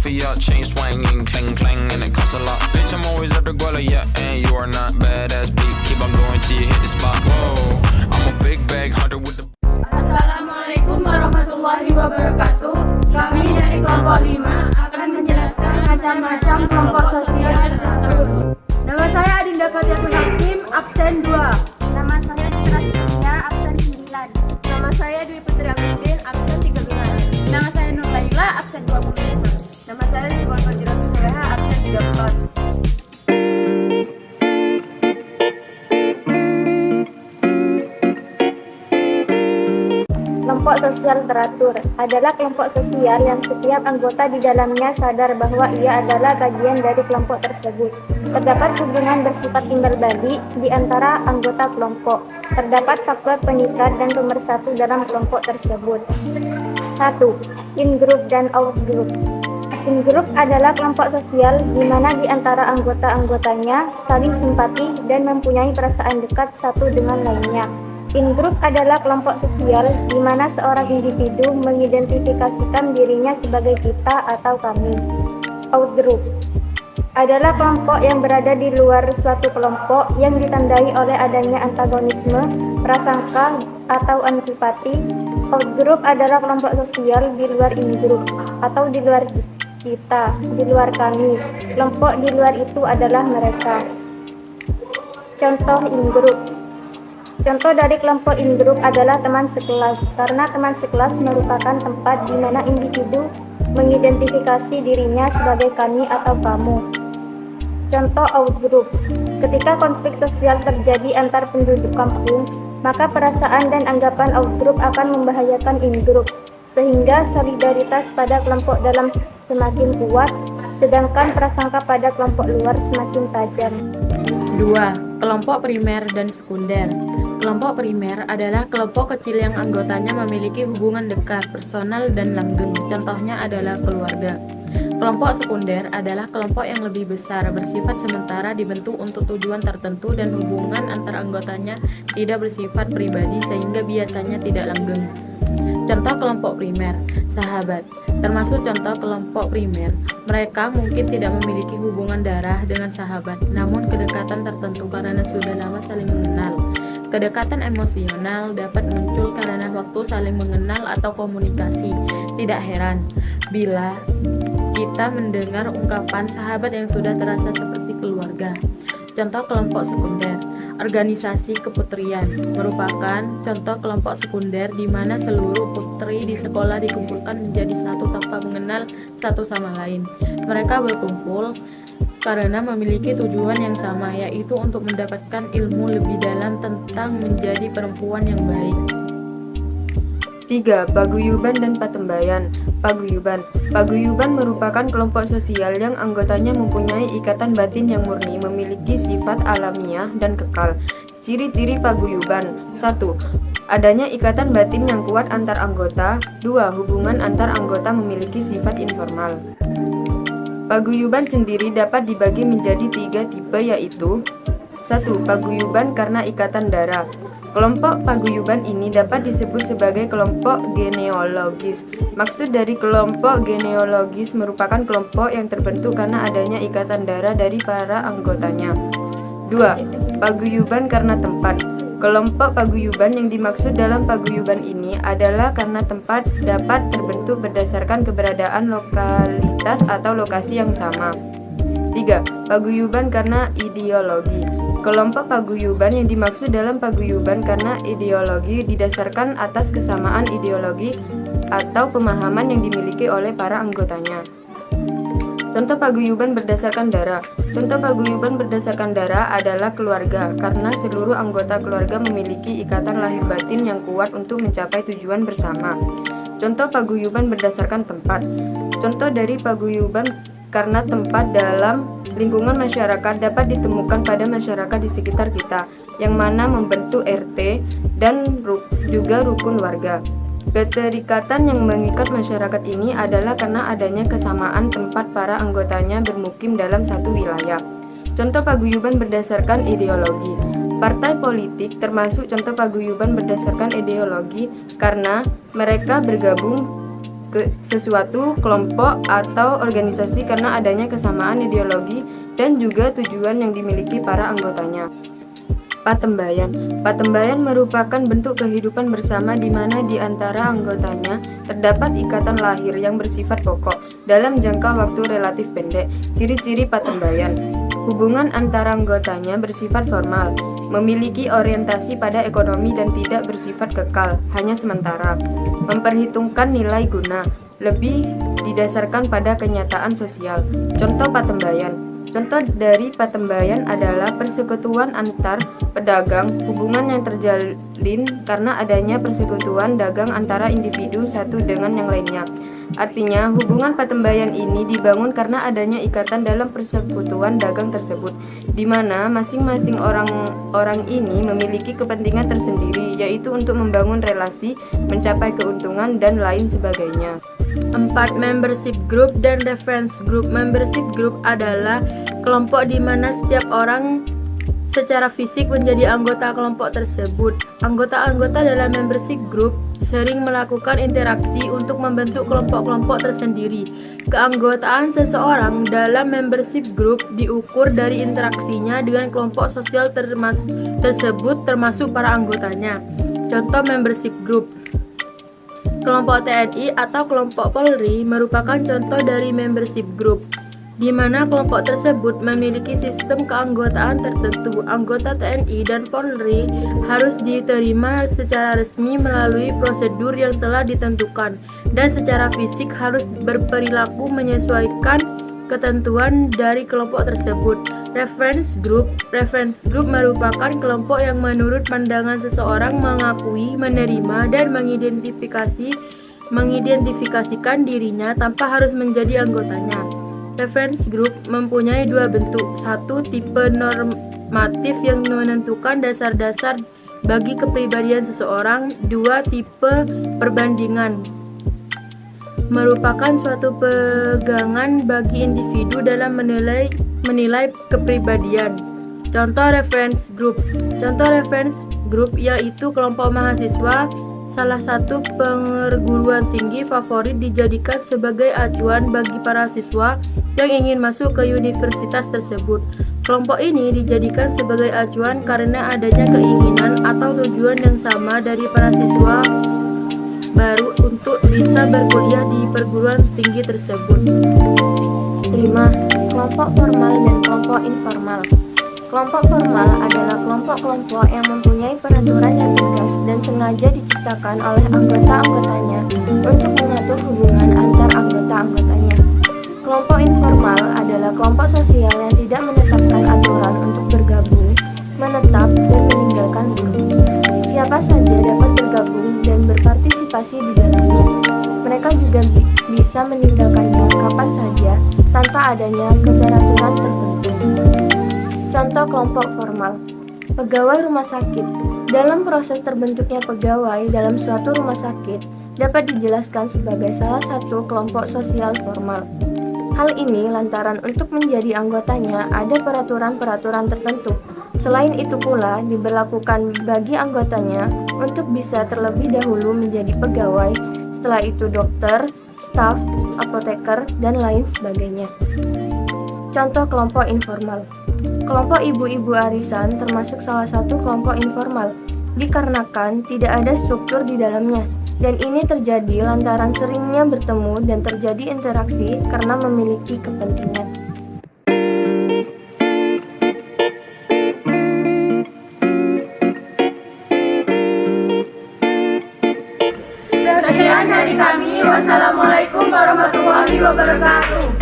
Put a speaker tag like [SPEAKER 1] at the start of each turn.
[SPEAKER 1] for your chain swinging, clang clang, and it costs a lot. Bitch, I'm always at the guala, yeah, and you are not badass beat. Keep on going till you hit the spot. Whoa, I'm a big bag hunter with the.
[SPEAKER 2] Assalamualaikum warahmatullahi wabarakatuh. Kami dari kelompok 5 akan menjelaskan macam-macam kelompok sosial teratur. Nama saya Adinda Fatiatul Hakim, absen 2.
[SPEAKER 3] Nama saya Citra Citra, absen 9.
[SPEAKER 2] Nama saya Dwi Putri Amidin, absen 13.
[SPEAKER 3] Nama saya Nur Laila, absen 25.
[SPEAKER 2] Nama saya Sifon Fadiratul Soleha, absen 34.
[SPEAKER 3] Kelompok sosial teratur adalah kelompok sosial yang setiap anggota di dalamnya sadar bahwa ia adalah bagian dari kelompok tersebut. Terdapat hubungan bersifat timbal balik di antara anggota kelompok. Terdapat faktor pengikat dan pemersatu dalam kelompok tersebut. 1. In-group dan out-group. In-group adalah kelompok sosial di mana di antara anggota-anggotanya saling simpati dan mempunyai perasaan dekat satu dengan lainnya. In-group adalah kelompok sosial di mana seorang individu mengidentifikasikan dirinya sebagai kita atau kami. Out-group adalah kelompok yang berada di luar suatu kelompok yang ditandai oleh adanya antagonisme, prasangka, atau antipati. Out-group adalah kelompok sosial di luar in-group atau di luar kita, di luar kami. Kelompok di luar itu adalah mereka. Contoh in-group. Contoh dari kelompok in-group adalah teman sekelas, karena teman sekelas merupakan tempat di mana individu mengidentifikasi dirinya sebagai kami atau kamu. Contoh out-group. Ketika konflik sosial terjadi antar penduduk kampung, maka perasaan dan anggapan out-group akan membahayakan in-group, sehingga solidaritas pada kelompok dalam semakin kuat, sedangkan prasangka pada kelompok luar semakin tajam.
[SPEAKER 4] 2. Kelompok primer dan sekunder. Kelompok primer adalah kelompok kecil yang anggotanya memiliki hubungan dekat, personal, dan langgeng. Contohnya adalah keluarga. Kelompok sekunder adalah kelompok yang lebih besar, bersifat sementara, dibentuk untuk tujuan tertentu, dan hubungan antar anggotanya tidak bersifat pribadi sehingga biasanya tidak langgeng. Contoh kelompok primer, sahabat. Termasuk contoh kelompok primer, mereka mungkin tidak memiliki hubungan darah dengan sahabat, namun kedekatan tertentu karena sudah lama saling mengenal. Kedekatan emosional dapat muncul karena waktu saling mengenal atau komunikasi. Tidak heran bila kita mendengar ungkapan sahabat yang sudah terasa seperti keluarga. Contoh kelompok sekunder, organisasi keputrian merupakan contoh kelompok sekunder di mana seluruh putri di sekolah dikumpulkan menjadi satu tanpa mengenal satu sama lain. Mereka berkumpul karena memiliki tujuan yang sama, yaitu untuk mendapatkan ilmu lebih dalam tentang menjadi perempuan yang baik.
[SPEAKER 5] 3. Paguyuban dan patembayan. Paguyuban. Paguyuban merupakan kelompok sosial yang anggotanya mempunyai ikatan batin yang murni, memiliki sifat alamiah dan kekal. Ciri-ciri paguyuban. 1. Adanya ikatan batin yang kuat antar anggota. 2. Hubungan antar anggota memiliki sifat informal. Paguyuban sendiri dapat dibagi menjadi 3 tipe, yaitu 1. Paguyuban karena ikatan darah. Kelompok paguyuban ini dapat disebut sebagai kelompok genealogis. Maksud dari kelompok genealogis merupakan kelompok yang terbentuk karena adanya ikatan darah dari para anggotanya. 2. Paguyuban karena tempat. Kelompok paguyuban yang dimaksud dalam paguyuban ini adalah karena tempat dapat terbentuk berdasarkan keberadaan lokalitas atau lokasi yang sama. 3. Paguyuban karena ideologi. Kelompok paguyuban yang dimaksud dalam paguyuban karena ideologi didasarkan atas kesamaan ideologi atau pemahaman yang dimiliki oleh para anggotanya. Contoh paguyuban berdasarkan darah. Contoh paguyuban berdasarkan darah adalah keluarga, karena seluruh anggota keluarga memiliki ikatan lahir batin yang kuat untuk mencapai tujuan bersama. Contoh paguyuban berdasarkan tempat. Contoh dari paguyuban karena tempat dalam lingkungan masyarakat dapat ditemukan pada masyarakat di sekitar kita, yang mana membentuk RT dan juga rukun warga. Keterikatan yang mengikat masyarakat ini adalah karena adanya kesamaan tempat para anggotanya bermukim dalam satu wilayah. Contoh paguyuban berdasarkan ideologi. Partai politik termasuk contoh paguyuban berdasarkan ideologi karena mereka bergabung sesuatu kelompok atau organisasi karena adanya kesamaan ideologi dan juga tujuan yang dimiliki para anggotanya. Patembayan. Patembayan merupakan bentuk kehidupan bersama di mana di antara anggotanya terdapat ikatan lahir yang bersifat pokok dalam jangka waktu relatif pendek. Ciri-ciri patembayan. Hubungan antara anggotanya bersifat formal, memiliki orientasi pada ekonomi dan tidak bersifat kekal, hanya sementara. Memperhitungkan nilai guna, lebih didasarkan pada kenyataan sosial. Contoh patembayan. Contoh dari patembayan adalah persekutuan antar pedagang, hubungan yang terjalin karena adanya persekutuan dagang antara individu satu dengan yang lainnya. Artinya, hubungan patembayan ini dibangun karena adanya ikatan dalam persekutuan dagang tersebut, di mana masing-masing orang ini memiliki kepentingan tersendiri, yaitu untuk membangun relasi, mencapai keuntungan, dan lain sebagainya.
[SPEAKER 4] 4. Membership group dan reference group. Membership group adalah kelompok di mana setiap orang secara fisik menjadi anggota kelompok tersebut. Anggota-anggota dalam membership group sering melakukan interaksi untuk membentuk kelompok-kelompok tersendiri. Keanggotaan seseorang dalam membership group diukur dari interaksinya dengan kelompok sosial tersebut termasuk para anggotanya. Contoh membership group. Kelompok TNI atau kelompok Polri merupakan contoh dari membership group, di mana kelompok tersebut memiliki sistem keanggotaan tertentu. Anggota TNI dan Polri harus diterima secara resmi melalui prosedur yang telah ditentukan, dan secara fisik harus berperilaku menyesuaikan ketentuan dari kelompok tersebut. Reference group merupakan kelompok yang menurut pandangan seseorang mengakui, menerima, dan mengidentifikasikan dirinya tanpa harus menjadi anggotanya. Reference group mempunyai dua bentuk. Satu, tipe normatif yang menentukan dasar-dasar bagi kepribadian seseorang. Dua, tipe perbandingan merupakan suatu pegangan bagi individu dalam menilai kepribadian. Contoh reference group. Contoh reference group yaitu kelompok mahasiswa salah satu perguruan tinggi favorit dijadikan sebagai acuan bagi para siswa yang ingin masuk ke universitas tersebut. Kelompok ini dijadikan sebagai acuan karena adanya keinginan atau tujuan yang sama dari para siswa baru untuk bisa berkuliah di perguruan tinggi tersebut.
[SPEAKER 3] 5. Kelompok formal dan kelompok informal. Kelompok formal adalah kelompok-kelompok yang mempunyai peraturan yang tegas dan sengaja diciptakan oleh anggota-anggotanya untuk mengatur hubungan antar anggota-anggotanya. Kelompok informal adalah kelompok sosial yang tidak menetapkan aturan untuk bergabung, menetap, dan meninggalkan grup. Siapa saja dapat bergabung dan berpartisipasi di dalamnya. Mereka juga bisa meninggalkannya kapan saja tanpa adanya keteraturan tertentu. Contoh kelompok formal. Pegawai rumah sakit. Dalam proses terbentuknya pegawai dalam suatu rumah sakit dapat dijelaskan sebagai salah satu kelompok sosial formal. Hal ini lantaran untuk menjadi anggotanya ada peraturan-peraturan tertentu. Selain itu pula diberlakukan bagi anggotanya untuk bisa terlebih dahulu menjadi pegawai, setelah itu dokter, staf, apoteker, dan lain sebagainya. Contoh kelompok informal. Kelompok ibu-ibu arisan termasuk salah satu kelompok informal, dikarenakan tidak ada struktur di dalamnya, dan ini terjadi lantaran seringnya bertemu dan terjadi interaksi karena memiliki kepentingan.
[SPEAKER 2] Sekian dari kami. Wassalamualaikum warahmatullahi wabarakatuh.